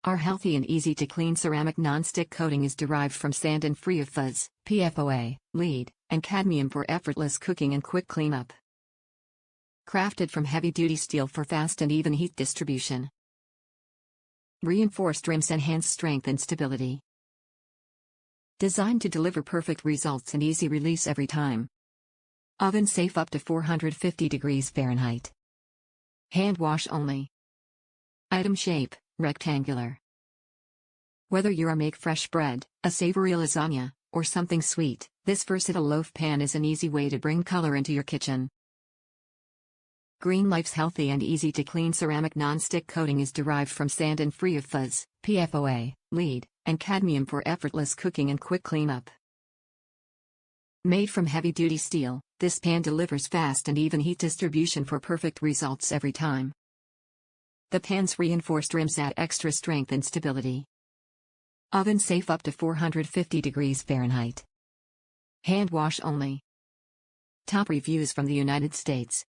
Our healthy and easy to clean ceramic non-stick coating is derived from sand and free of fuzz, PFOA, lead, and cadmium for effortless cooking and quick cleanup. Crafted from heavy-duty steel for fast and even heat distribution. Reinforced rims enhance strength and stability. Designed to deliver perfect results and easy release every time. Oven safe up to 450 degrees Fahrenheit. Hand wash only. Item shape, rectangular. Whether you make fresh bread, a savory lasagna, or something sweet, this versatile loaf pan is an easy way to bring color into your kitchen. GreenLife's healthy and easy to clean ceramic non-stick coating is derived from sand and free of fuzz, PFOA, lead, and cadmium for effortless cooking and quick cleanup. Made from heavy-duty steel, this pan delivers fast and even heat distribution for perfect results every time. The pan's reinforced rims add extra strength and stability. Oven safe up to 450 degrees Fahrenheit. Hand wash only. Top reviews from the United States.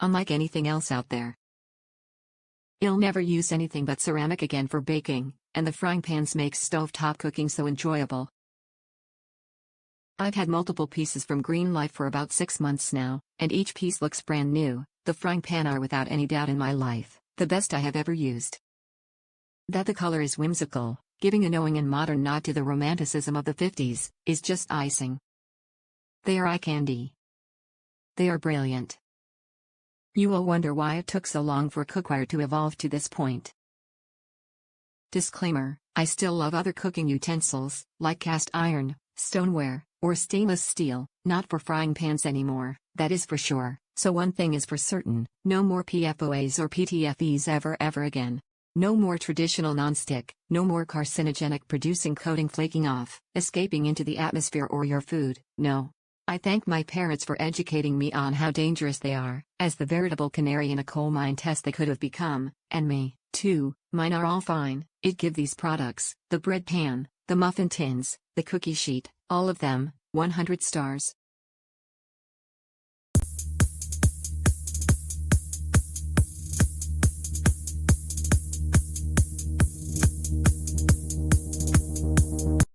Unlike anything else out there, you'll never use anything but ceramic again for baking, and the frying pans makes stovetop cooking so enjoyable. I've had multiple pieces from GreenLife for about 6 months now, and each piece looks brand new. The frying pan are without any doubt in my life, the best I have ever used. That the color is whimsical, giving a knowing and modern nod to the romanticism of the 50s, is just icing. They are eye candy. They are brilliant. You will wonder why it took so long for cookware to evolve to this point. Disclaimer: I still love other cooking utensils, like cast iron, stoneware, or stainless steel, not for frying pans anymore, that is for sure. So one thing is for certain, no more PFOAs or PTFEs ever again. No more traditional non-stick, no more carcinogenic producing coating flaking off, escaping into the atmosphere or your food, no. I thank my parents for educating me on how dangerous they are, as the veritable canary in a coal mine test they could have become, and me, too. Mine are all fine. It give these products, the bread pan, the muffin tins, the cookie sheet, all of them, 100 stars.